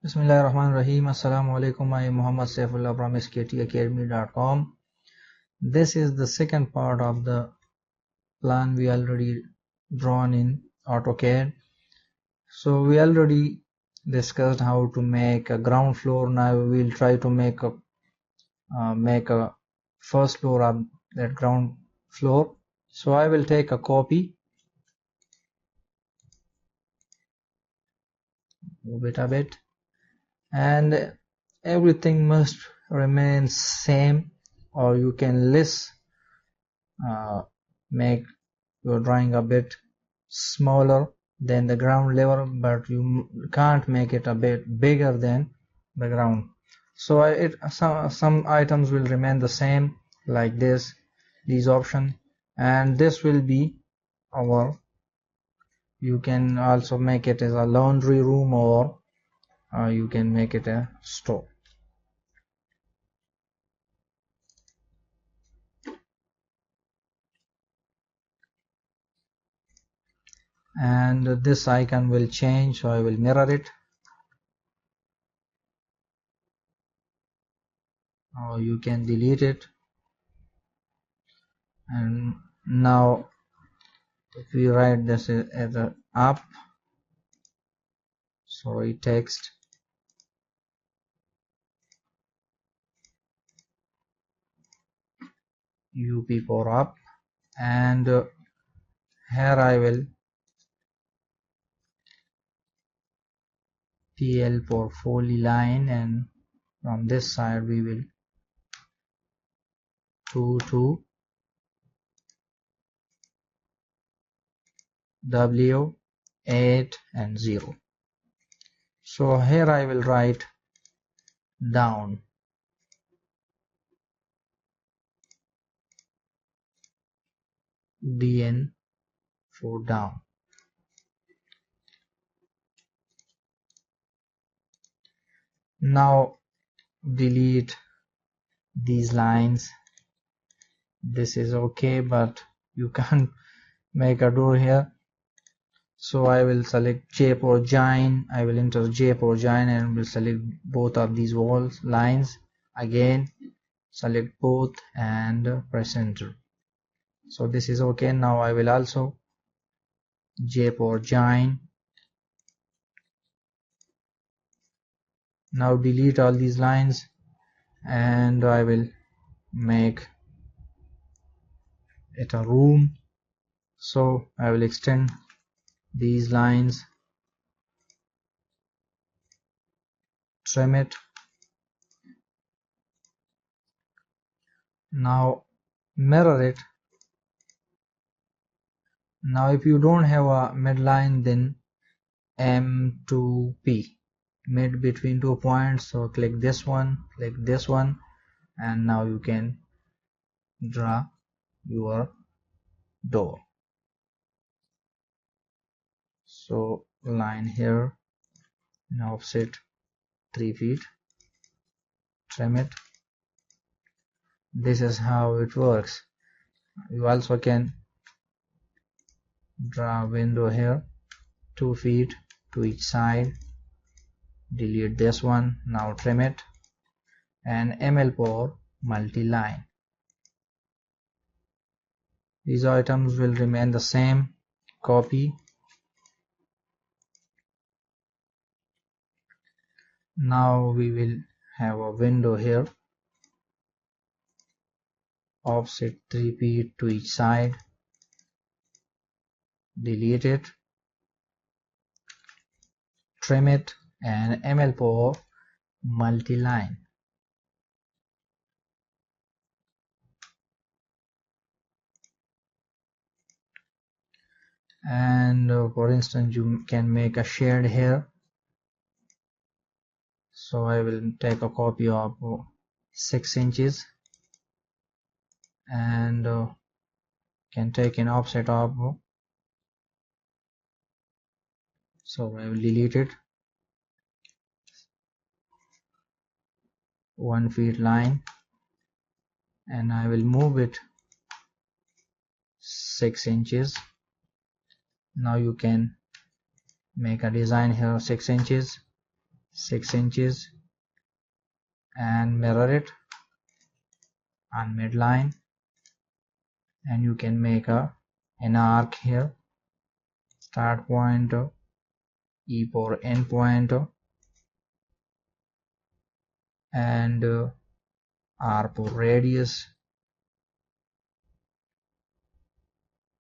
Bismillahirrahmanirrahim. Assalamu alaikum. I am Muhammad Saifullah from sktacademy.com. This is the second part of the plan we already drawn in AutoCAD. So we already discussed how to make a ground floor. Now we will try to make a first floor of that ground floor. So I will take a copy, move it a bit, and everything must remain same, or you can make your drawing a bit smaller than the ground level, but you can't make it a bit bigger than the ground. So some items will remain the same, like these options, and this will be our, you can also make it as a laundry room, or you can make it a store. And this icon will change, so I will mirror it, or you can delete it. And now if we write this as a up, sorry, text, up for up, and here I will pl for polyline, and from this side we will 2 w 8 and 0. So here I will write down, dn for down. Now delete these lines. This is okay, but you can't make a door here. So I will select J for join. I will enter J for join and will select both of these walls lines. Again select both and press enter. So this is okay. Now I will also J for join. Now delete all these lines, and I will make it a room. So I will extend these lines, trim it. Now mirror it. Now if you don't have a midline, then M2P, mid between 2 points. So click this one, and now you can draw your door. So line here, and offset 3 feet, trim it. This is how it works. You also can draw a window here, 2 feet to each side. Delete this one. Now trim it, and ML for multi-line. These items will remain the same. Copy. Now we will have a window here, offset 3 feet to each side. Delete it, trim it, and ML for multi-line. And for instance, you can make a shade here. So I will take a copy of 6 inches, and can take an offset of, so I will delete it, 1 feet line, and I will move it 6 inches. Now you can make a design here, 6 inches, 6 inches and mirror it on midline, and you can make an arc here. Start point, E for end point, and R for radius.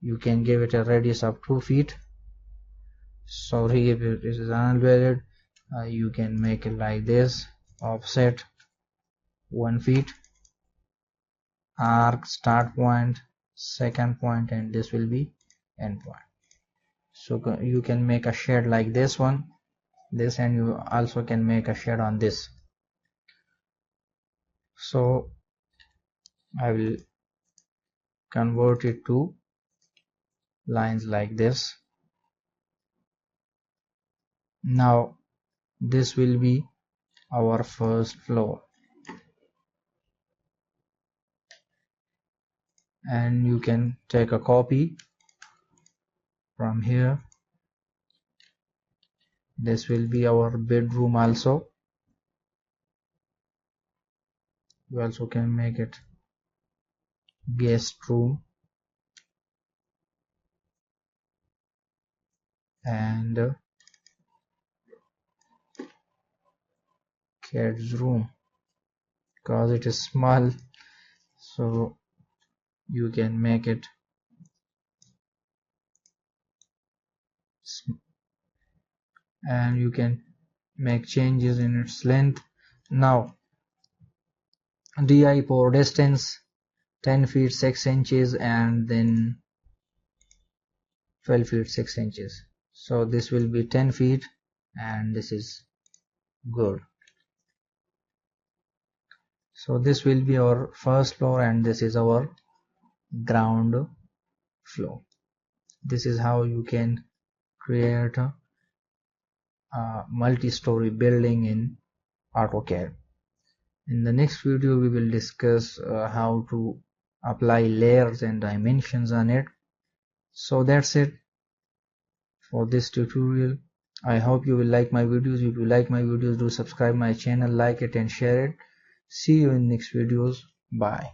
You can give it a radius of 2 feet. Sorry if it is unvalid. You can make it like this. Offset 1 feet. Arc start point, second point, and this will be end point. So you can make a shade like this one, this, and you also can make a shade on this. So I will convert it to lines like this. Now this will be our first floor, and you can take a copy from here. This will be our bedroom also. You also can make it guest room and kids room, because it is small, so you can make it and you can make changes in its length. Now DI for distance 10 feet 6 inches and then 12 feet 6 inches. So this will be 10 feet and this is good. So this will be our first floor and this is our ground floor. This is how you can create a multi-story building in AutoCAD. In the next video we will discuss how to apply layers and dimensions on it. So that's it for this tutorial. I hope you will like my videos. If you like my videos, do subscribe my channel, like it and share it. See you in next videos. Bye.